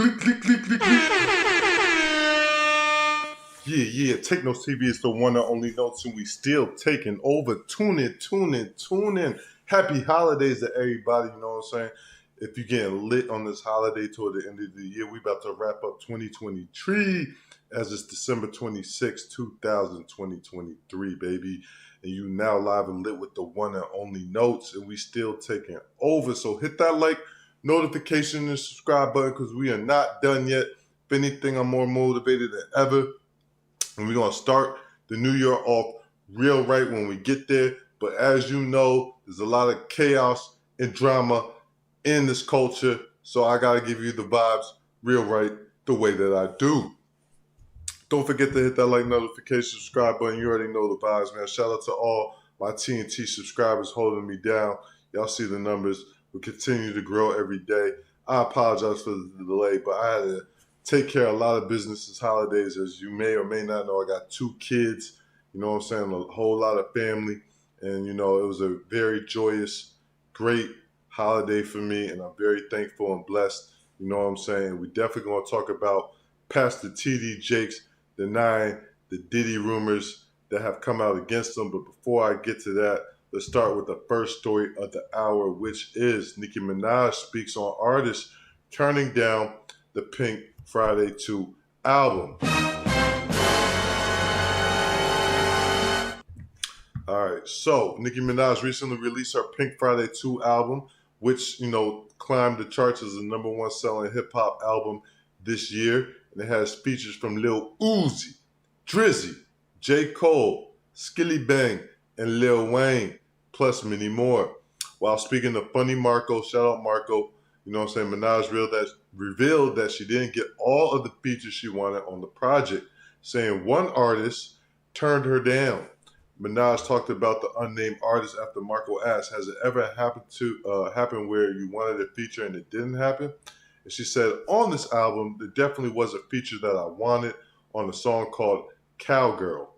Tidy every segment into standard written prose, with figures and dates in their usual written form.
Click, click, click, click. Yeah, Take Notes TV is the one and only Notes, and we still taking over. Tune in. Happy holidays to everybody, you know what I'm saying? If you're getting lit on this holiday toward the end of the year, we about to wrap up 2023 as it's December 26, 2023, baby. And you now live and lit with the one and only Notes, and we still taking over. So hit that like, notification, and subscribe button because we are not done yet. If anything, I'm more motivated than ever. And we're going to start the new year off real right when we get there. But as you know, there's a lot of chaos and drama in this culture. So I got to give you the vibes real right the way that I do. Don't forget to hit that like, notification, subscribe button. You already know the vibes, man. Shout out to all my TNT subscribers holding me down. Y'all see the numbers. We continue to grow every day. I apologize for the delay, but I had to take care of a lot of business this holidays. As you may or may not know, I got 2 kids, you know what I'm saying, a whole lot of family. And, you know, it was a very joyous, great holiday for me, and I'm very thankful and blessed, you know what I'm saying. We definitely going to talk about Pastor TD Jakes denying the Diddy rumors that have come out against him. But before I get to that, let's start with the first story of the hour, which is Nicki Minaj speaks on artists turning down the Pink Friday 2 album. All right, so Nicki Minaj recently released her Pink Friday 2 album, which, you know, climbed the charts as the #1 selling hip-hop album this year. And it has features from Lil Uzi, Drizzy, J. Cole, Skilly Bang, and Lil Wayne, plus many more. While speaking to Funny Marco, shout out Marco, you know what I'm saying, Minaj revealed that she didn't get all of the features she wanted on the project, saying one artist turned her down. Minaj talked about the unnamed artist after Marco asked, has it ever happened where you wanted a feature and it didn't happen? And she said, on this album, there definitely was a feature that I wanted on a song called Cowgirl,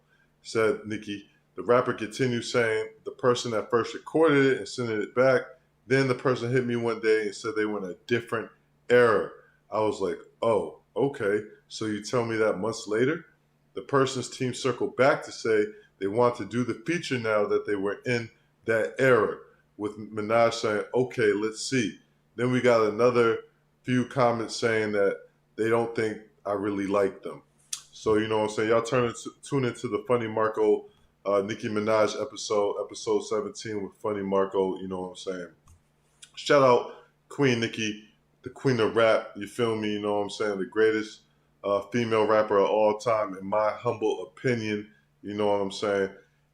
said Nicki. The rapper continued saying the person that first recorded it and sent it back, then the person hit me one day and said they were in a different era. I was like, oh, okay. So you tell me that months later? The person's team circled back to say they want to do the feature now that they were in that era, with Minaj saying, okay, let's see. Then we got another few comments saying that they don't think I really like them. So, you know what I'm saying? Y'all tune into the Funny Marco Nicki Minaj episode 17 with Funny Marco, you know what I'm saying? Shout out Queen Nicki, the queen of rap, you feel me, you know what I'm saying? The greatest female rapper of all time, in my humble opinion, you know what I'm saying?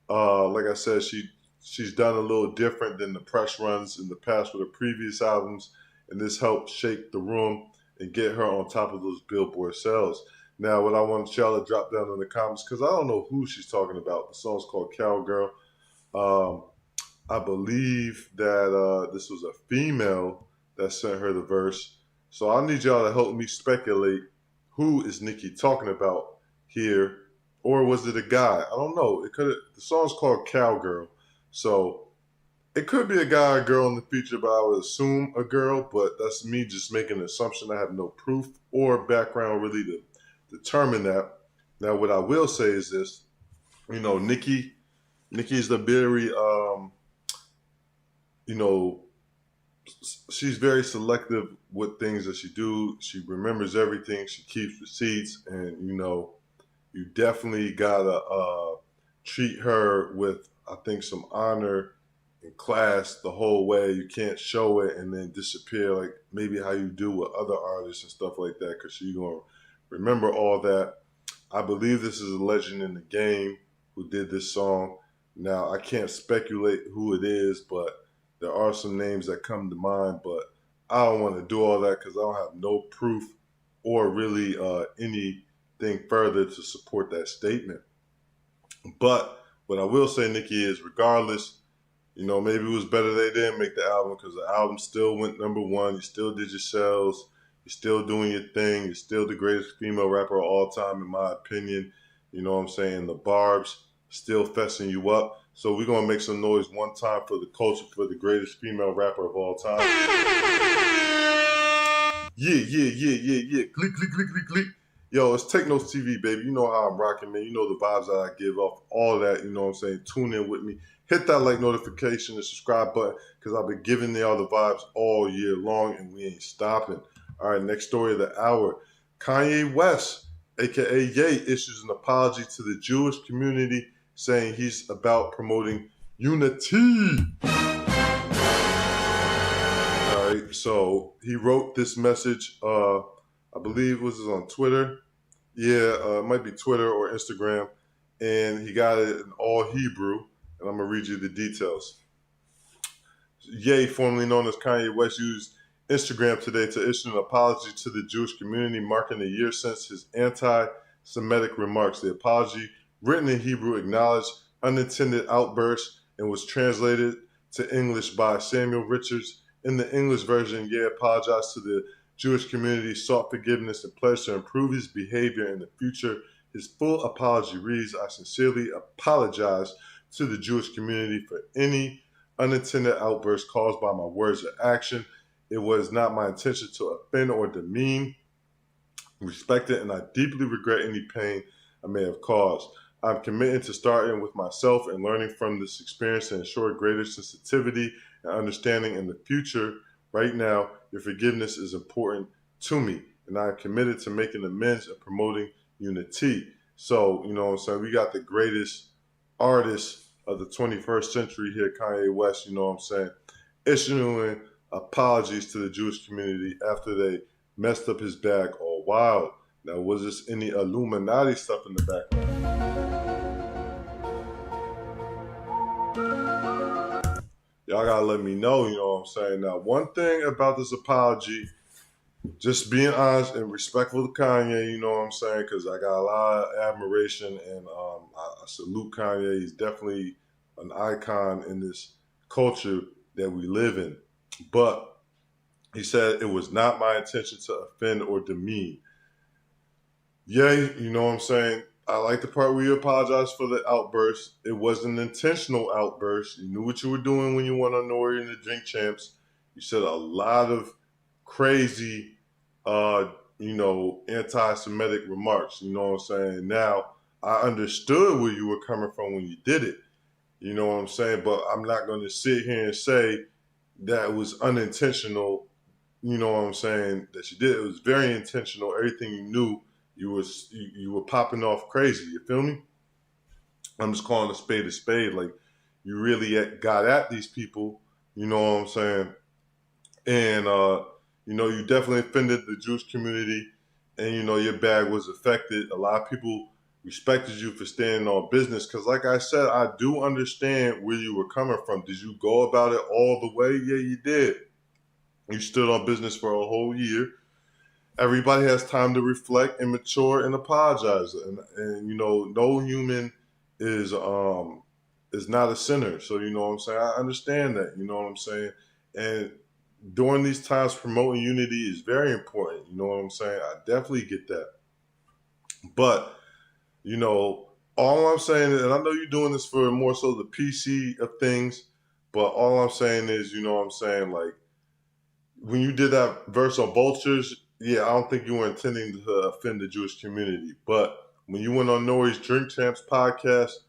Like I said, she's done a little different than the press runs in the past with her previous albums, and this helped shake the room and get her on top of those Billboard sales. Now, what I want y'all to drop down in the comments, because I don't know who she's talking about. The song's called Cowgirl. I believe that this was a female that sent her the verse. So I need y'all to help me speculate who is Nicki talking about here, or was it a guy? I don't know. The song's called Cowgirl, so it could be a guy or girl in the future, but I would assume a girl. But that's me just making an assumption. I have no proof or background really to determine that. Now, what I will say is this: you know, Nicki is the very, you know, she's very selective with things that she do. She remembers everything. She keeps receipts, and you know, you definitely gotta treat her with, I think, some honor and class the whole way. You can't show it and then disappear like maybe how you do with other artists and stuff like that, because she's gonna remember all that. I believe this is a legend in the game who did this song. Now, I can't speculate who it is, but there are some names that come to mind, but I don't want to do all that because I don't have no proof or really anything further to support that statement. But what I will say, Nicki, is regardless, you know, maybe it was better they didn't make the album, because the album still went #1. You still did your sales. You're still doing your thing. You're still the greatest female rapper of all time, in my opinion. You know what I'm saying? The barbs still fessing you up. So we're going to make some noise one time for the culture, for the greatest female rapper of all time. Yeah. Click. Yo, it's Take Notes TV, baby. You know how I'm rocking, man. You know the vibes that I give off, all that, you know what I'm saying? Tune in with me. Hit that like notification and subscribe button because I've been giving y'all the vibes all year long and we ain't stopping. All right, next story of the hour. Kanye West, aka Ye, issues an apology to the Jewish community saying he's about promoting unity. All right, so he wrote this message, I believe it was on Twitter. Yeah, it might be Twitter or Instagram. And he got it in all Hebrew. And I'm going to read you the details. Ye, formerly known as Kanye West, used Instagram today to issue an apology to the Jewish community, marking a year since his anti-Semitic remarks. The apology, written in Hebrew, acknowledged unintended outbursts and was translated to English by Samuel Richards. In the English version, Ye apologized to the Jewish community, sought forgiveness, and pledged to improve his behavior in the future. His full apology reads, "I sincerely apologize to the Jewish community for any unintended outbursts caused by my words or action. It was not my intention to offend or demean, respect it, and I deeply regret any pain I may have caused. I'm committed to starting with myself and learning from this experience to ensure greater sensitivity and understanding in the future. Right now, your forgiveness is important to me, and I am committed to making amends and promoting unity." So, you know what I'm saying? We got the greatest artist of the 21st century here, Kanye West, you know what I'm saying, issuing apologies to the Jewish community after they messed up his bag all wild. Now, was this any Illuminati stuff in the background? Y'all gotta let me know, you know what I'm saying? Now, one thing about this apology, just being honest and respectful to Kanye, you know what I'm saying? Because I got a lot of admiration and I salute Kanye. He's definitely an icon in this culture that we live in. But he said it was not my intention to offend or demean. Yay, you know what I'm saying? I like the part where you apologize for the outburst. It wasn't an intentional outburst. You knew what you were doing when you went on Nori and the Drink Champs. You said a lot of crazy, anti-Semitic remarks. You know what I'm saying? Now, I understood where you were coming from when you did it. You know what I'm saying? But I'm not going to sit here and say that it was unintentional. You know what I'm saying? That you did. It was very intentional. Everything you knew, you were popping off crazy. You feel me? I'm just calling a spade. Like, you really got at these people. You know what I'm saying? And you definitely offended the Jewish community, and your bag was affected. A lot of people respected you for standing on business because, like I said, I do understand where you were coming from. Did you go about it all the way? Yeah, you did. You stood on business for a whole year. Everybody has time to reflect and mature and apologize, and no human is not a sinner. So you know what I'm saying. I understand that. You know what I'm saying, and during these times, promoting unity is very important. You know what I'm saying? I definitely get that. But, all I'm saying is, and I know you're doing this for more so the PC of things, but all I'm saying is, you know what I'm saying, like, when you did that verse on vultures, yeah, I don't think you were intending to offend the Jewish community. But when you went on Nori's Drink Champs podcast,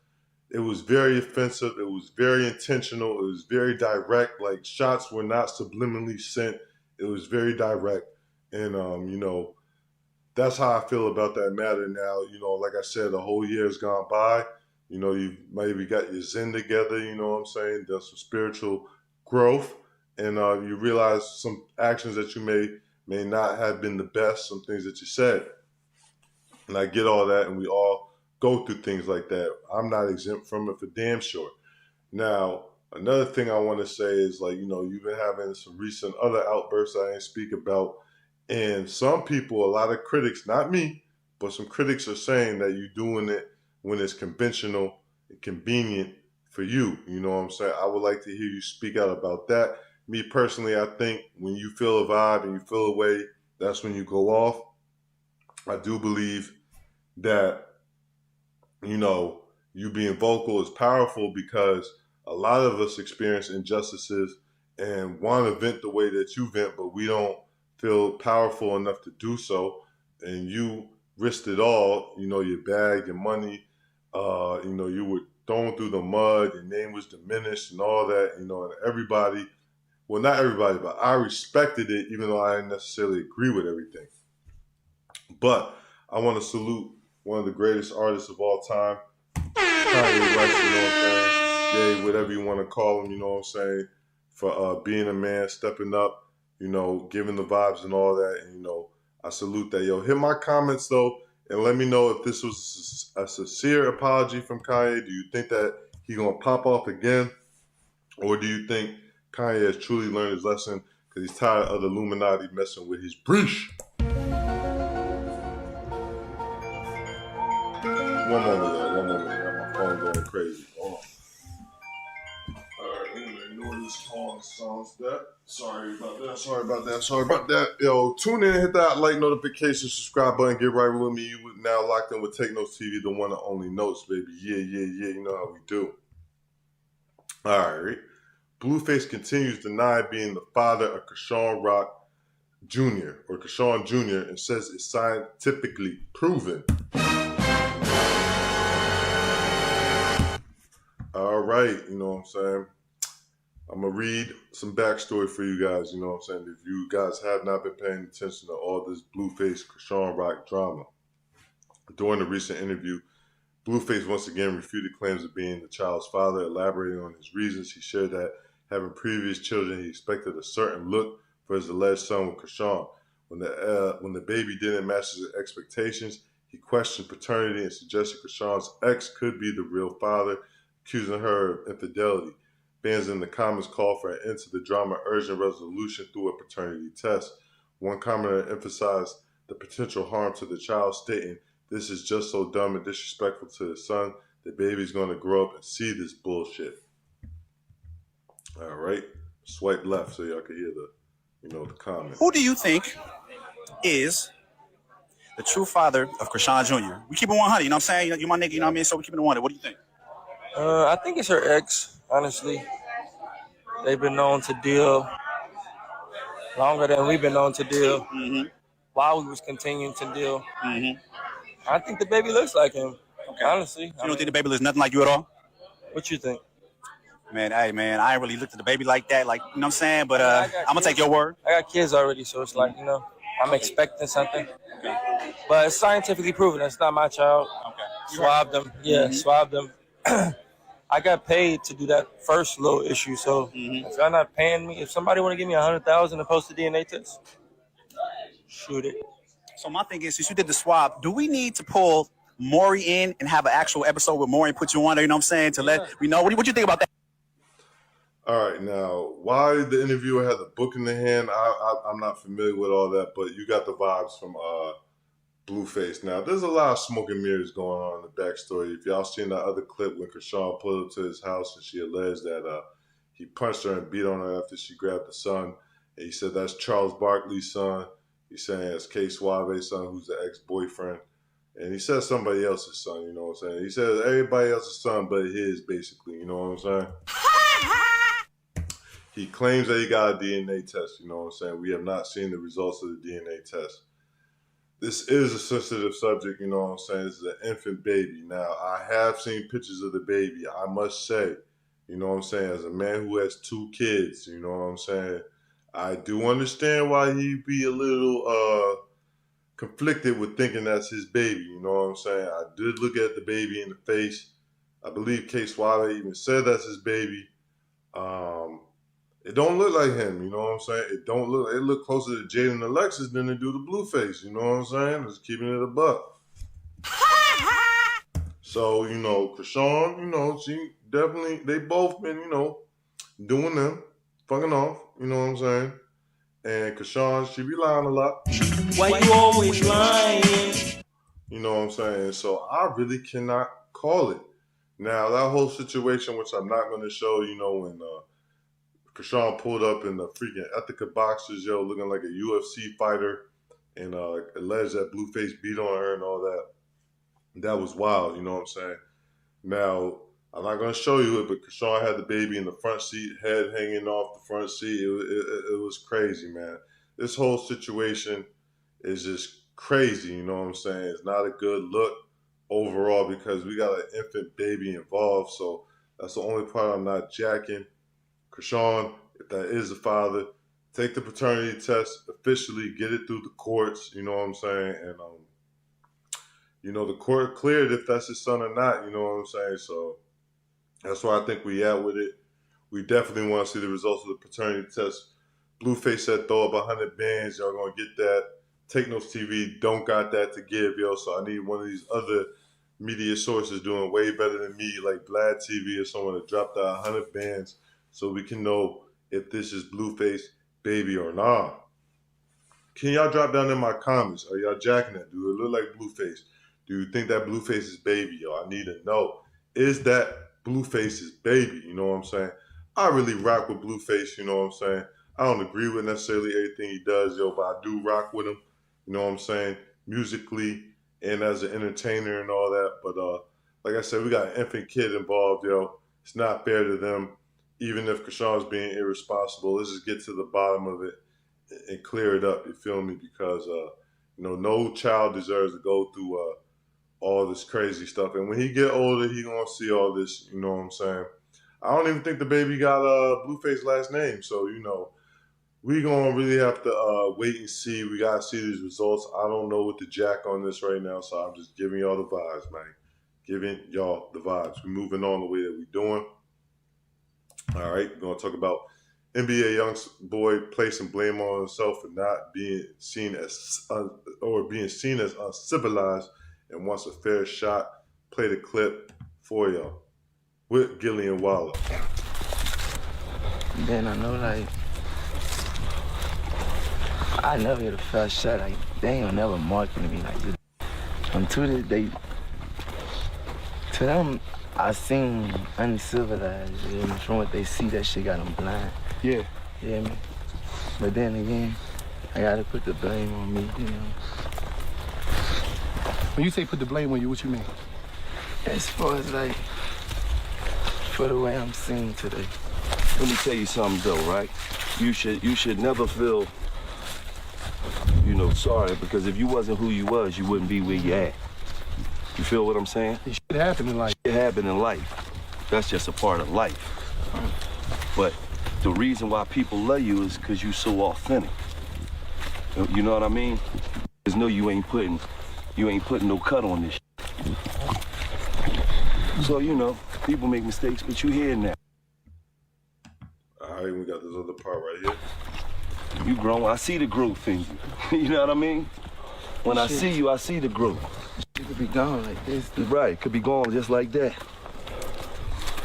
it was very offensive. It was very intentional. It was very direct. Like, shots were not subliminally sent. It was very direct. And, that's how I feel about that matter now. Like I said, the whole year has gone by. You've maybe got your Zen together, you know what I'm saying? There's some spiritual growth. And you realize some actions that you may not have been the best, some things that you said. And I get all that, and we all go through things like that. I'm not exempt from it for damn sure. Now, another thing I want to say is, like, you've been having some recent other outbursts I didn't speak about. And some people, a lot of critics, not me, but some critics are saying that you're doing it when it's conventional and convenient for you. You know what I'm saying? I would like to hear you speak out about that. Me personally, I think when you feel a vibe and you feel a way, that's when you go off. I do believe that, you being vocal is powerful because a lot of us experience injustices and want to vent the way that you vent, but we don't feel powerful enough to do so, and you risked it all. You know, your bag, your money. You know, you were thrown through the mud. Your name was diminished and all that. You know, and everybody. Well, not everybody, but I respected it, even though I didn't necessarily agree with everything. But I want to salute one of the greatest artists of all time, Kanye West, you know what I'm saying? Yay, whatever you want to call him, you know what I'm saying? For being a man, stepping up, you know, giving the vibes and all that. And, you know, I salute that. Yo, hit my comments, though, and let me know if this was a sincere apology from Kanye. Do you think that he going to pop off again? Or do you think Kanye has truly learned his lesson because he's tired of the Illuminati messing with his breach? One moment, y'all. One moment. I got my phone going crazy. Hold on. Alright, I'm gonna ignore this call sounds that. Sorry about that. Yo, tune in, hit that like notification, subscribe button, get right with me. You now locked in with Take Notes TV, the one and only Notes, baby. Yeah. You know how we do. Alright. Blueface continues to deny being the father of Krishan Rock Jr. or Krishan Jr. and says it's scientifically proven. All right, you know what I'm saying? I'm going to read some backstory for you guys, you know what I'm saying? If you guys have not been paying attention to all this Blueface Krishan Rock drama. During a recent interview, Blueface once again refuted claims of being the child's father, elaborating on his reasons. He shared that having previous children, he expected a certain look for his alleged son with Krishan. When the baby didn't match his expectations, he questioned paternity and suggested Krishan's ex could be the real father, accusing her of infidelity. Fans in the comments called for an end to the drama, urging resolution through a paternity test. One commenter emphasized the potential harm to the child, stating, "This is just so dumb and disrespectful to his son. The baby's going to grow up and see this bullshit." All right. Swipe left so y'all can hear the comment. Who do you think is the true father of Krishan Jr.? We keep it 100, you know what I'm saying? You my nigga, you know what I mean? So we keep it 100. What do you think? I think it's her ex, honestly. They've been known to deal longer than we've been known to deal while we was continuing to deal. I think the baby looks like him, honestly. So you don't think the baby looks nothing like you at all? What you think? Man, hey, man, I ain't really looked at the baby like that, like, you know what I'm saying? But I'm going to take your word. I got kids already, so it's like, I'm expecting something. But it's scientifically proven. It's not my child. Okay. Swabbed them. Yeah, swabbed them. I got paid to do that first little issue, so if y'all not paying me, if somebody want to give me $100,000 to post a DNA test, shoot it. So my thing is, since you did the swab, do we need to pull Maury in and have an actual episode with Maury and put you on there, you know what I'm saying, to let we know? What do you think about that? All right, now, why the interviewer had the book in the hand, I'm not familiar with all that, but you got the vibes from Blueface. Now, there's a lot of smoke and mirrors going on in the backstory. If y'all seen that other clip when Krishan pulled up to his house and she alleged that he punched her and beat on her after she grabbed the son, and he said that's Charles Barkley's son. He's saying it's K Suave's son, who's the ex-boyfriend. And he said somebody else's son, you know what I'm saying? He said everybody else's son but his, basically, you know what I'm saying? He claims that he got a DNA test, you know what I'm saying? We have not seen the results of the DNA test. This is a sensitive subject, you know what I'm saying? This is an infant baby. Now, I have seen pictures of the baby. I must say, you know what I'm saying, as a man who has 2 kids, you know what I'm saying, I do understand why he'd be a little conflicted with thinking that's his baby, you know what I'm saying? I did look at the baby in the face. I believe K Suave even said that's his baby. It don't look like him, you know what I'm saying? It look closer to Jaden and Alexis than they do to Blueface, you know what I'm saying? Just keeping it a buck. So, Krishan, she definitely, they both been, doing them, fucking off, you know what I'm saying? And Krishan, she be lying a lot. Why you always lying? You know what I'm saying? So I really cannot call it. Now, that whole situation, which I'm not going to show, when Krishan pulled up in the freaking Ethica boxers, looking like a UFC fighter, and alleged that Blueface beat on her and all that. That was wild, you know what I'm saying? Now, I'm not going to show you it, but Krishan had the baby in the front seat, head hanging off the front seat. It was crazy, man. this whole situation is just crazy. You know what I'm saying? It's not a good look overall because we got an infant baby involved. So that's the only part I'm not jacking. Krishan, if that is the father, take the paternity test officially, get it through the courts. You know what I'm saying? And you know, the court cleared if that's his son or not. You know what I'm saying? So that's why I think we at with it. We definitely want to see the results of the paternity test. Blueface said throw up 100 bands. Y'all gonna get that. Take Notes TV don't got that to give, yo. So I need one of these other media sources doing way better than me, like vladtv or someone to drop that 100 bands so we can know if this is Blueface baby or not. Can y'all drop down in my comments? Are y'all jacking that? Do it look like Blueface? Do you think that Blueface is baby, yo? I need to know. Is that Blueface's baby? You know what I'm saying? I really rock with Blueface, you know what I'm saying? I don't agree with necessarily everything he does, yo, but I do rock with him, you know what I'm saying? Musically and as an entertainer and all that. But like I said, we got an infant kid involved, yo. It's not fair to them, even if Krishan's being irresponsible. Let's just get to the bottom of it and clear it up, you feel me? Because, you know, no child deserves to go through all this crazy stuff. And when he get older, he gonna see all this, you know what I'm saying? I don't even think the baby got Blueface last name. So, you know, we gonna really have to wait and see. We gotta see these results. I don't know what to jack on this right now, so I'm just giving y'all the vibes, man. Giving y'all the vibes. We're moving on the way that we're doing. All right, we're gonna talk about NBA young boy placing blame on himself for not being seen as uncivilized and wants a fair shot. Play the clip for y'all with Gillian Waller. Then I know, like, I never get a fair shot. Like, they ain't never marketing me like this. Until this day, to them, I seem uncivilized. You know, from what they see, that shit got them blind. Yeah. Yeah, man. But then again, I gotta put the blame on me, you know. When you say put the blame on you, what you mean? As far as, like, for the way I'm seen today. Let me tell you something though, right? You should never feel, you know, sorry, because if you wasn't who you was, you wouldn't be where you at. You feel what I'm saying? It should happen in life. It happened in life. That's just a part of life. But the reason why people love you is because you so authentic. You know what I mean? There's no, you ain't putting no cut on this shit. So, you know, people make mistakes, but you here now. All right, we got this other part right here. You grown. I see the growth in you. You know what I mean? When I see you, I see the growth. You could be gone like this. Right, could be gone just like that.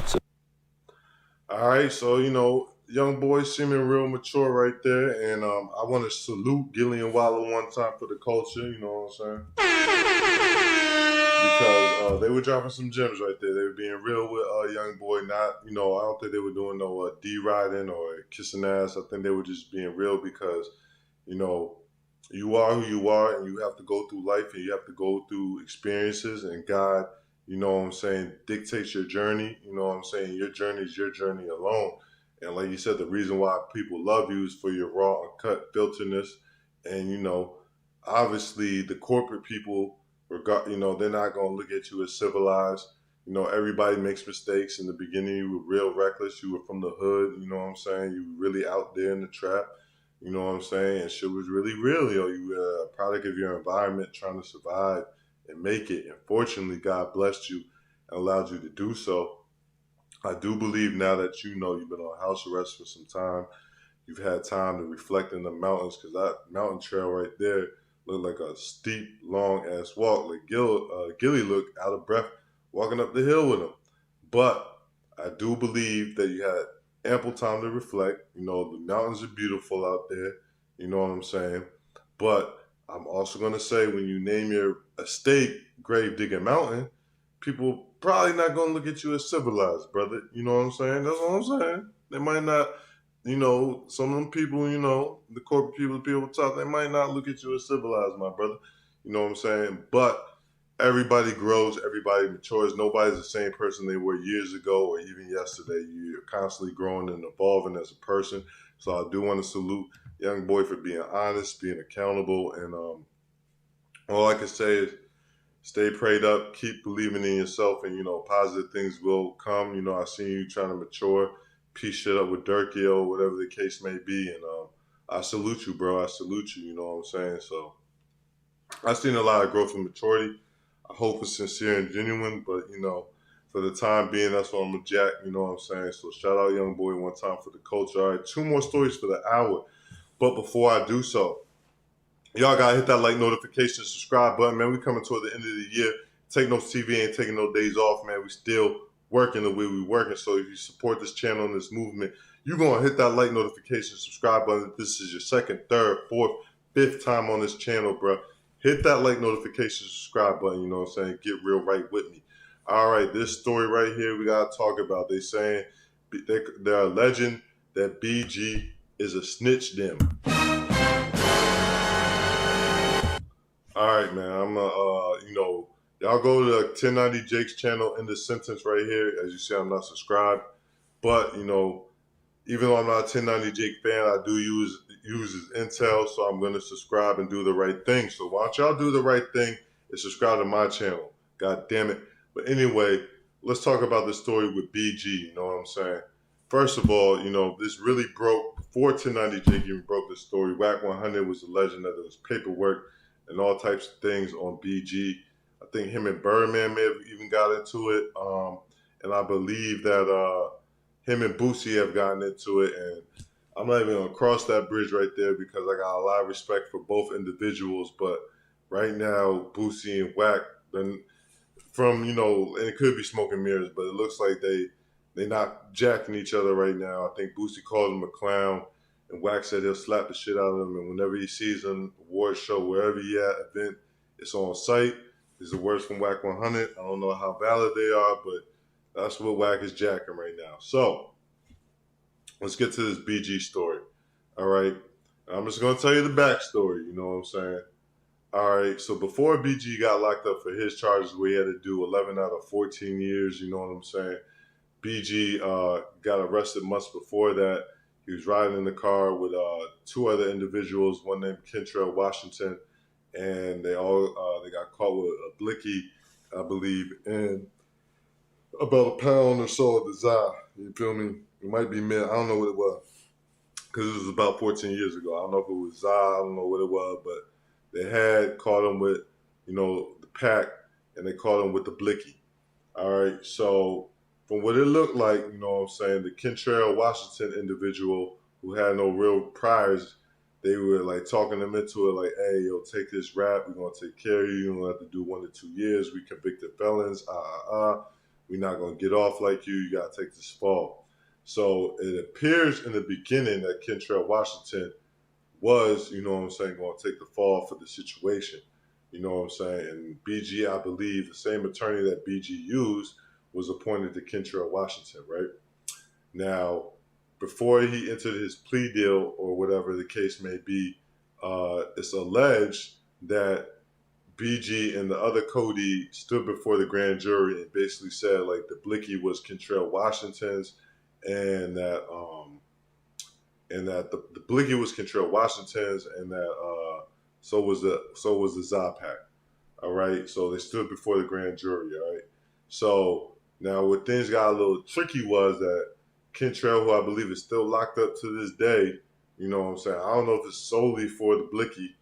So. All right, so, you know, young boy seeming real mature right there. And I want to salute Gillian Waller one time for the culture, you know what I'm saying? Because they were dropping some gems right there. They were being real with young boy. Not, you know, I don't think they were doing no D-riding or kissing ass. I think they were just being real because, you know, you are who you are and you have to go through life and you have to go through experiences, and God, you know what I'm saying, dictates your journey. You know what I'm saying? Your journey is your journey alone. And like you said, the reason why people love you is for your raw, uncut filterness. And, you know, obviously the corporate people, you know, they're not going to look at you as civilized. You know, everybody makes mistakes. In the beginning, you were real reckless. You were from the hood. You know what I'm saying? You were really out there in the trap. You know what I'm saying? And shit was really real, yo. You were a product of your environment trying to survive and make it. And fortunately, God blessed you and allowed you to do so. I do believe now that you know you've been on house arrest for some time, you've had time to reflect in the mountains, because that mountain trail right there looked like a steep, long-ass walk. Like Gilly looked out of breath walking up the hill with him. But I do believe that you had ample time to reflect. You know, the mountains are beautiful out there. You know what I'm saying? But I'm also going to say, when you name your estate Grave Digger Mountain, people probably not going to look at you as civilized, brother. You know what I'm saying? That's what I'm saying. They might not, you know, some of them people, you know, the corporate people talk, they might not look at you as civilized, my brother. You know what I'm saying? But everybody grows, everybody matures. Nobody's the same person they were years ago or even yesterday. You're constantly growing and evolving as a person. So I do want to salute young boy for being honest, being accountable, and all I can say is stay prayed up, keep believing in yourself, and positive things will come. I seen you trying to mature, piece shit up with Durkio, whatever the case may be, and I salute you, bro. I salute you. You know what I'm saying? So I've seen a lot of growth and maturity. I hope it's sincere and genuine, but for the time being, that's what I'm gonna jack. You know what I'm saying? So shout out young boy one time for the culture. All right, 2 more stories for the hour, but before I do so, y'all gotta hit that like, notification, subscribe button, man. We coming toward the end of the year. Take No TV ain't taking no days off, man. We still working the way we working. So if you support this channel and this movement, you're gonna hit that like, notification, subscribe button. If this is your second, third, fourth, fifth time on this channel, bro, hit that like, notification, subscribe button. You know what I'm saying? Get real right with me. All right, this story right here we gotta talk about. They saying they're alleging that BG is a snitch them. All right, man. I'm y'all go to 1090 Jake's channel in the sentence right here. As you see, I'm not subscribed, but even though I'm not a 1090 Jake fan, I do use his intel, so I'm gonna subscribe and do the right thing. So why don't y'all do the right thing and subscribe to my channel? God damn it. But anyway, let's talk about the story with BG. You know what I'm saying? First of all, this really broke before 1090 Jake even broke the story. Whack 100 was alleging that there was paperwork and all types of things on BG. I think him and Birdman may have even got into it. And I believe that him and Boosie have gotten into it. And I'm not even going to cross that bridge right there because I got a lot of respect for both individuals. But right now, Boosie and Whack, and it could be smoke and mirrors, but it looks like they not jacking each other right now. I think Boosie called him a clown. And Wax said he'll slap the shit out of him, and whenever he sees him, award show, wherever he at, event, it's on site. These are words from Whack 100. I don't know how valid they are, but that's what Whack is jacking right now. So let's get to this BG story. All right, I'm just gonna tell you the backstory. You know what I'm saying? All right. So before BG got locked up for his charges, where he had to do 11 out of 14 years. You know what I'm saying? BG got arrested months before that. He was riding in the car with 2 other individuals, one named Kentrell Washington, and they got caught with a blicky, I believe, and about a pound or so of the za. You feel me? It might be mint. I don't know what it was because it was about 14 years ago. I don't know if it was za. I don't know what it was, but they had caught him with, the pack, and they caught him with the blicky. All right, so from what it looked like, you know what I'm saying, the Kentrell Washington individual who had no real priors, they were like talking them into it like, hey, yo, take this rap. We're going to take care of you. You don't have to do 1 to 2 years. We convicted felons. We're not going to get off like you. You got to take this fall. So it appears in the beginning that Kentrell Washington was, you know what I'm saying, going to take the fall for the situation. You know what I'm saying? And BG, I believe, the same attorney that BG used, was appointed to Kentrell Washington, right? Now, before he entered his plea deal or whatever the case may be, it's alleged that BG and the other Cody stood before the grand jury and basically said like the blicky was Kentrell Washington's and that the blicky was Kentrell Washington's and that so was the Zapac. All right. So they stood before the grand jury, all right? So now, what things got a little tricky was that Kentrell, who I believe is still locked up to this day, you know what I'm saying? I don't know if it's solely for the blicky.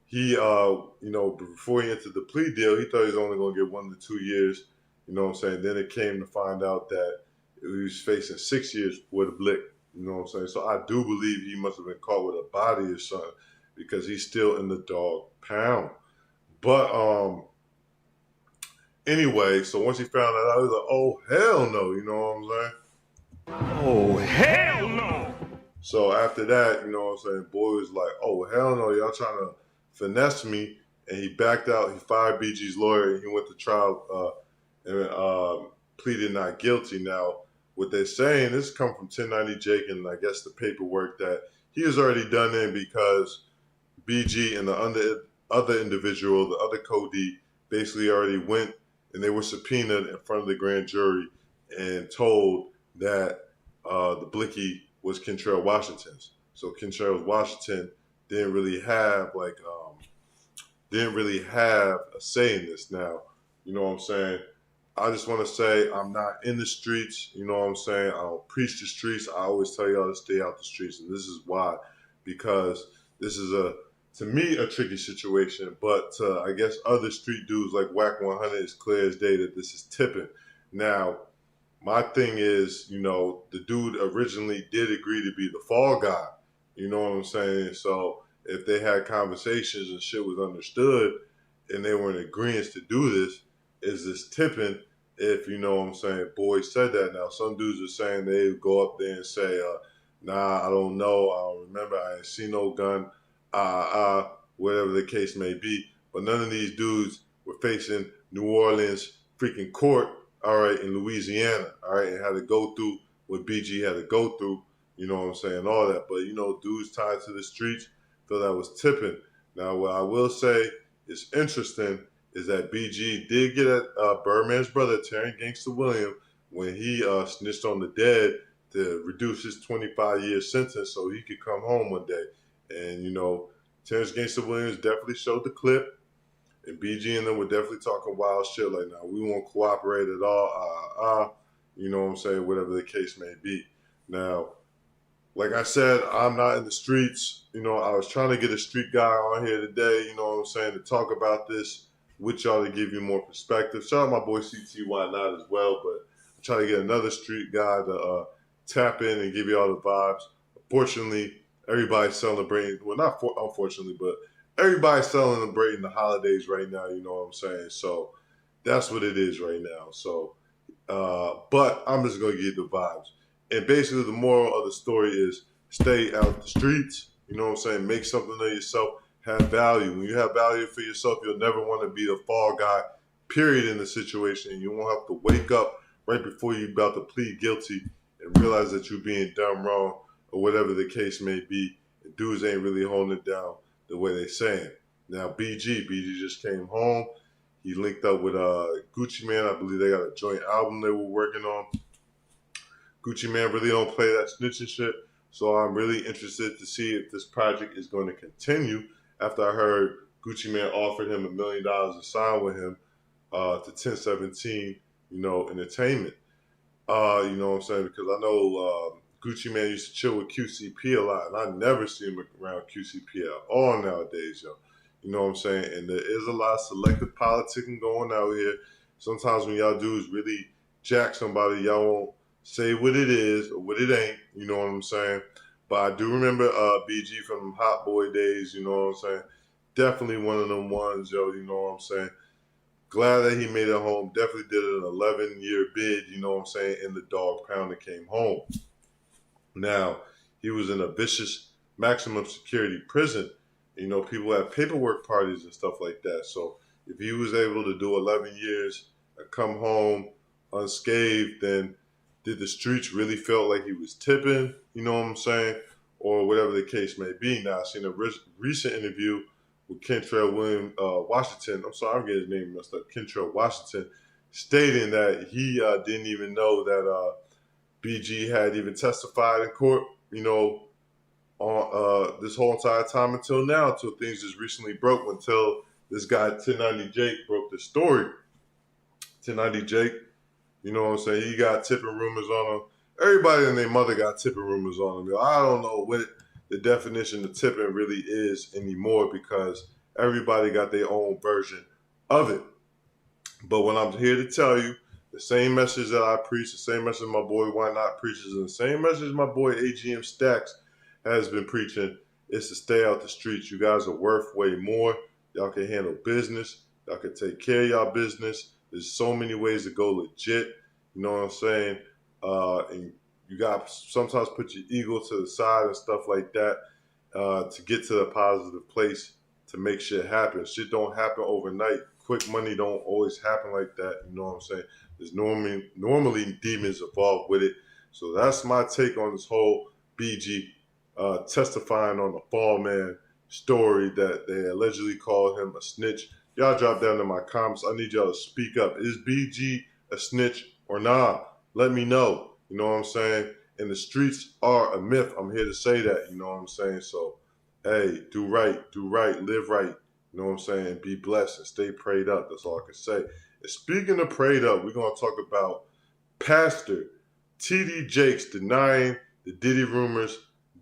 He, before he entered the plea deal, he thought he was only going to get 1 to 2 years. You know what I'm saying? Then it came to find out that he was facing 6 years for the blick. You know what I'm saying? So I do believe he must have been caught with a body or something because he's still in the dog pound. But, anyway, so once he found that out, he was like, oh, hell no, you know what I'm saying? Oh, hell no! So after that, you know what I'm saying, boy was like, oh, hell no, y'all trying to finesse me. And he backed out, he fired BG's lawyer, and he went to trial and pleaded not guilty. Now, what they're saying, this come from 1090 Jake and I guess the paperwork that he has already done in because BG and the other individual, the other Cody, basically already went and they were subpoenaed in front of the grand jury and told that the blicky was Kentrell Washington's. So Kentrell Washington didn't really have a say in this. Now, you know what I'm saying? I just want to say I'm not in the streets. You know what I'm saying? I don't preach the streets. I always tell y'all to stay out the streets, and this is why. Because this is to me a tricky situation, but I guess other street dudes like Whack 100, it's clear as day that this is tipping. Now, my thing is, you know, the dude originally did agree to be the fall guy. You know what I'm saying? So if they had conversations and shit was understood and they were in agreement to do this, is this tipping? If you know what I'm saying, Boy said that. Now some dudes are saying they would go up there and say, nah, I don't know, I don't remember, I ain't seen no gun, whatever the case may be. But none of these dudes were facing New Orleans freaking court, all right, in Louisiana, all right, and had to go through what BG had to go through, you know what I'm saying, all that. But, you know, dudes tied to the streets, feel that was tipping. Now, what I will say is interesting is that BG did get at Birdman's brother, Terry Gangsta Williams, when he snitched on the dead to reduce his 25-year sentence so he could come home one day. And, you know, Terrence Gangsta Williams definitely showed the clip, and BG and them were definitely talking wild shit like, nah, we won't cooperate at all, you know what I'm saying, whatever the case may be. Now, like I said, I'm not in the streets. You know, I was trying to get a street guy on here today, you know what I'm saying, to talk about this with y'all to give you more perspective. Shout out my boy CT, why not, as well, but I'm trying to get another street guy to tap in and give you all the vibes. Unfortunately, everybody's celebrating, well, not unfortunately, but everybody's celebrating the holidays right now, you know what I'm saying? So that's what it is right now. So, but I'm just going to give you the vibes. And basically the moral of the story is stay out the streets, you know what I'm saying? Make something of yourself, have value. When you have value for yourself, you'll never want to be the fall guy, period, in the situation. You won't have to wake up right before you're about to plead guilty and realize that you're being done wrong or whatever the case may be. And dudes ain't really holding it down the way they saying. Now, BG just came home. He linked up with Gucci Mane. I believe they got a joint album they were working on. Gucci Mane really don't play that snitching shit. So I'm really interested to see if this project is going to continue after I heard Gucci Mane offered him $1 million to sign with him to 1017, you know, entertainment. You know what I'm saying? Because I know Gucci Mane used to chill with QCP a lot, and I never see him around QCP at all nowadays, yo. You know what I'm saying? And there is a lot of selective politicking going out here. Sometimes when y'all dudes really jack somebody, y'all won't say what it is or what it ain't, you know what I'm saying? But I do remember BG from Hot Boy days, you know what I'm saying? Definitely one of them ones, yo, you know what I'm saying? Glad that he made it home. Definitely did an 11-year bid, you know what I'm saying, in the dog pound and came home. Now, he was in a vicious maximum security prison. You know, people have paperwork parties and stuff like that. So if he was able to do 11 years and come home unscathed, then did the streets really feel like he was tipping, you know what I'm saying, or whatever the case may be. Now, I've seen a recent interview with Kentrell Washington. I'm sorry, I'm getting his name messed up. Kentrell Washington, stating that he didn't even know that BG had even testified in court, you know, on this whole entire time until now, until things just recently broke, until this guy 1090 Jake broke the story. 1090 Jake, you know what I'm saying, he got tipping rumors on him. Everybody and their mother got tipping rumors on him. Yo, I don't know what the definition of tipping really is anymore because everybody got their own version of it. But what I'm here to tell you, the same message that I preach, the same message my boy Why Not preaches, and the same message my boy AGM Stacks has been preaching is to stay out the streets. You guys are worth way more. Y'all can handle business. Y'all can take care of y'all business. There's so many ways to go legit. You know what I'm saying? And you got to sometimes put your ego to the side and stuff like that to get to a positive place to make shit happen. Shit don't happen overnight. Quick money don't always happen like that. You know what I'm saying? There's normally demons involved with it. So that's my take on this whole BG testifying on the Fall Man story that they allegedly called him a snitch. Y'all drop down in my comments. I need y'all to speak up. Is BG a snitch or not? Let me know. You know what I'm saying? and the streets are a myth. I'm here to say that, you know what I'm saying? So, hey, do right, live right, you know what I'm saying? Be blessed and stay prayed up. That's all I can say. And speaking of prayed up, we're going to talk about Pastor T.D. Jakes denying the Diddy rumors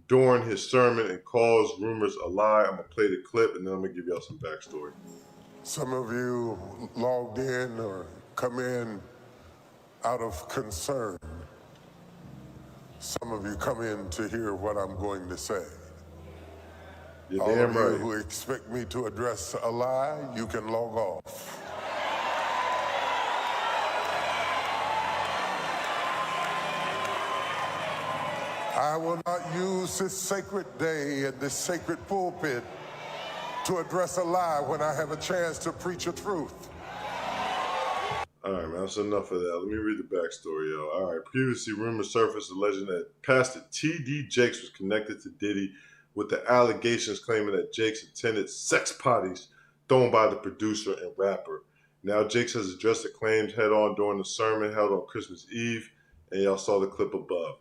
during his sermon and calls rumors a lie. I'm going to play the clip and then I'm going to give y'all some backstory. Some of you logged in or come in out of concern. Some of you come in to hear what I'm going to say. You're All damn of you right. who expect me to address a lie, you can log off. I will not use this sacred day and this sacred pulpit to address a lie when I have a chance to preach a truth. All right, man, that's enough of that. Let me read the backstory, yo. All right, previously rumors surfaced alleging that Pastor T.D. Jakes was connected to Diddy, with the allegations claiming that Jakes attended sex parties thrown by the producer and rapper. Now Jakes has addressed the claims head on during the sermon held on Christmas Eve, and y'all saw the clip above.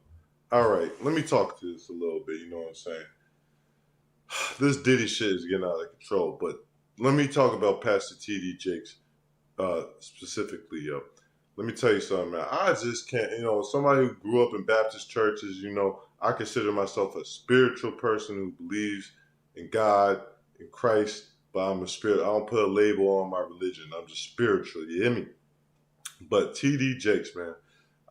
All right, let me talk to this a little bit, you know what I'm saying? This Diddy shit is getting out of control, but let me talk about Pastor T.D. Jakes specifically, yo. Let me tell you something, man. I just can't, you know, somebody who grew up in Baptist churches, you know, I consider myself a spiritual person who believes in God, in Christ, but I'm a spirit. I don't put a label on my religion. I'm just spiritual, you hear me? But T.D. Jakes, man,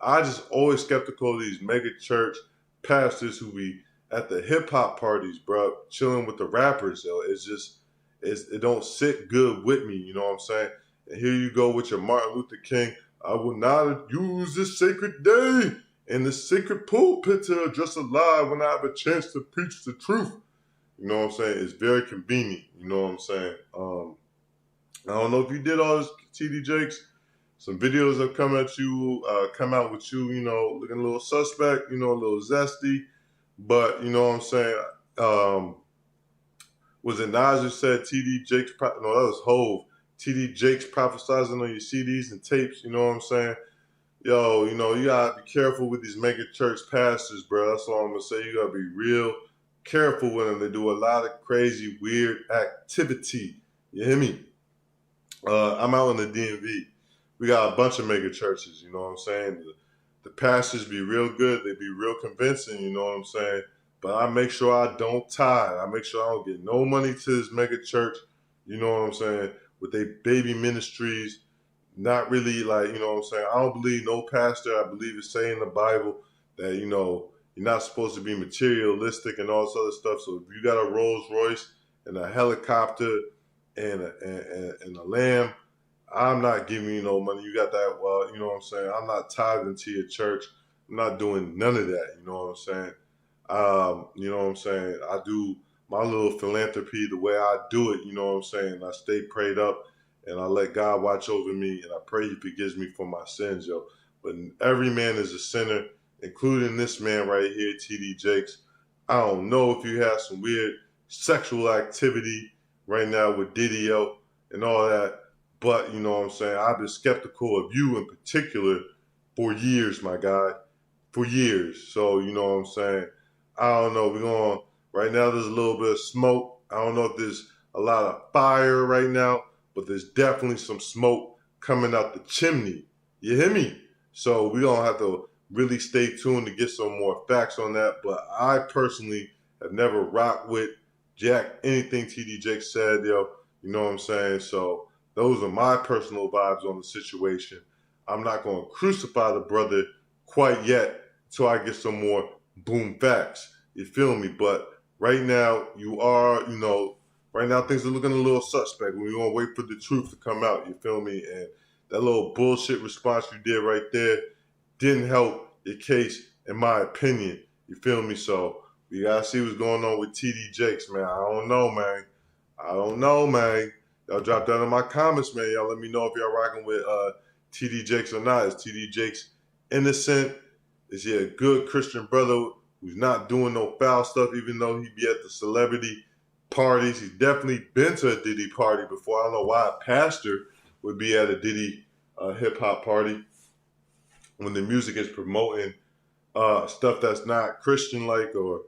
I just always skeptical of these mega church pastors who be at the hip hop parties, bro, chilling with the rappers, yo. It don't sit good with me, you know what I'm saying? And here you go with your Martin Luther King. I will not use this sacred day in the sacred pulpit to address a lie when I have a chance to preach the truth. You know what I'm saying? It's very convenient. You know what I'm saying? I don't know if you did all this, T.D. Jakes. Some videos have come out with you, you know, looking a little suspect, you know, a little zesty. But, you know what I'm saying? Was it Nas who said T.D. Jakes? No, that was Hove. T.D. Jakes prophesizing on your CDs and tapes, you know what I'm saying? Yo, you know, you gotta be careful with these mega church pastors, bro. That's all I'm gonna say. You gotta be real careful with them. They do a lot of crazy, weird activity. You hear me? I'm out in the DMV. We got a bunch of mega churches, you know what I'm saying? The pastors be real good. They be real convincing, you know what I'm saying? But I make sure I don't tithe. I make sure I don't get no money to this mega church, you know what I'm saying? With their baby ministries, not really like, you know what I'm saying? I don't believe no pastor. I believe it's saying in the Bible that, you know, you're not supposed to be materialistic and all this other stuff. So if you got a Rolls Royce and a helicopter and a lamb, I'm not giving you no money. You got that, well, you know what I'm saying? I'm not tithing to your church. I'm not doing none of that, you know what I'm saying? You know what I'm saying? I do my little philanthropy the way I do it, you know what I'm saying? I stay prayed up and I let God watch over me and I pray he forgives me for my sins, yo. But every man is a sinner, including this man right here, T.D. Jakes. I don't know if you have some weird sexual activity right now with Diddy, yo, and all that. But, you know what I'm saying, I've been skeptical of you in particular for years, my guy. For years. So, you know what I'm saying? I don't know. Right now there's a little bit of smoke. I don't know if there's a lot of fire right now, but there's definitely some smoke coming out the chimney. You hear me? So we're going to have to really stay tuned to get some more facts on that. But I personally have never rocked with anything T.D. Jakes said, yo. You know what I'm saying? So those are my personal vibes on the situation. I'm not going to crucify the brother quite yet until I get some more boom facts. You feel me? But right now, right now things are looking a little suspect. We're going to wait for the truth to come out. You feel me? And that little bullshit response you did right there didn't help your case, in my opinion. You feel me? So we got to see what's going on with T.D. Jakes, man. I don't know, man. Y'all drop that in my comments, man. Y'all let me know if y'all rocking with T.D. Jakes or not. Is T.D. Jakes innocent? Is he a good Christian brother who's not doing no foul stuff, even though he be at the celebrity parties? He's definitely been to a Diddy party before. I don't know why a pastor would be at a Diddy hip-hop party when the music is promoting stuff that's not Christian-like or,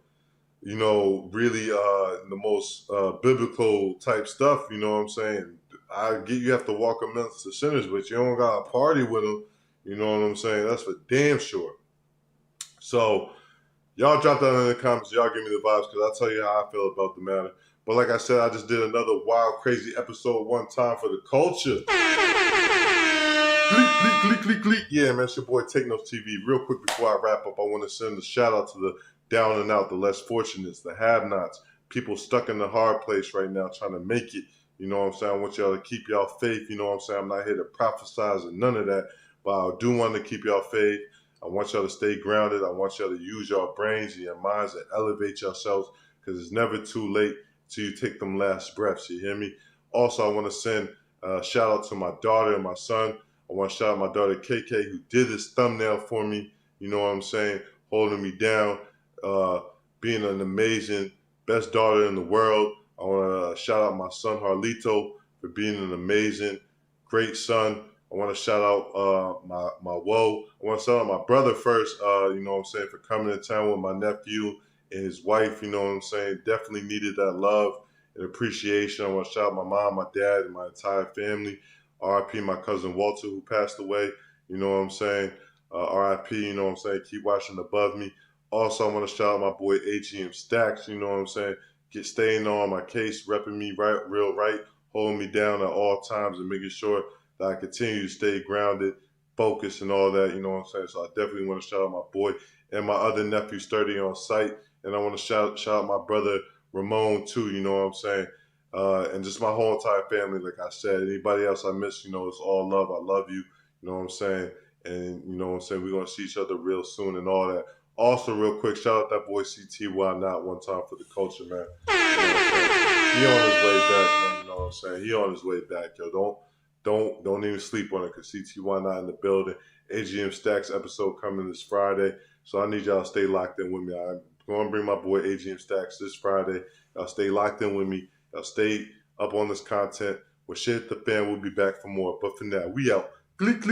you know, really the most biblical type stuff, you know what I'm saying? I get you have to walk amongst the sinners, but you don't got to party with them, you know what I'm saying? That's for damn sure. So y'all drop down in the comments. Y'all give me the vibes because I'll tell you how I feel about the matter. But like I said, I just did another wild, crazy episode one time for the culture. Gleek. Yeah, man, it's your boy Take Notes TV. Real quick before I wrap up, I want to send a shout out to the down and out, the less fortunates, the have-nots, people stuck in the hard place right now trying to make it. You know what I'm saying? I want y'all to keep y'all faith. You know what I'm saying? I'm not here to prophesize or none of that, but I do want to keep y'all faith. I want y'all to stay grounded. I want y'all to use your brains and your minds and elevate yourselves because it's never too late till you take them last breaths. You hear me? Also, I want to send a shout out to my daughter and my son. I want to shout out my daughter KK who did this thumbnail for me. You know what I'm saying? Holding me down, being an amazing, best daughter in the world. I want to shout out my son Harlito for being an amazing, great son. I want to shout out my woe. I want to shout out my brother first, you know what I'm saying, for coming to town with my nephew and his wife, you know what I'm saying. Definitely needed that love and appreciation. I want to shout out my mom, my dad, and my entire family. RIP my cousin Walter who passed away, you know what I'm saying. RIP, you know what I'm saying, keep watching above me. Also, I want to shout out my boy AGM Stacks, you know what I'm saying. Staying on my case, repping me real right, holding me down at all times and making sure that I continue to stay grounded, focused, and all that, you know what I'm saying? So I definitely want to shout out my boy and my other nephew, Sturdy, on site. And I want to shout out my brother, Ramon, too, you know what I'm saying? And just my whole entire family, like I said. Anybody else I miss, you know, it's all love. I love you, you know what I'm saying? And, you know what I'm saying, we're going to see each other real soon and all that. Also, real quick, shout out that boy CTY Not one time for the culture, man. You know what I'm saying? He on his way back, man, you know what I'm saying? He on his way back, yo. Don't even sleep on it because CTY Not in the building. AGM Stacks episode coming this Friday. So I need y'all to stay locked in with me. I'm going to bring my boy AGM Stacks this Friday. Y'all stay locked in with me. Y'all stay up on this content. When shit hit the fan, we'll be back for more. But for now, we out. Gleek.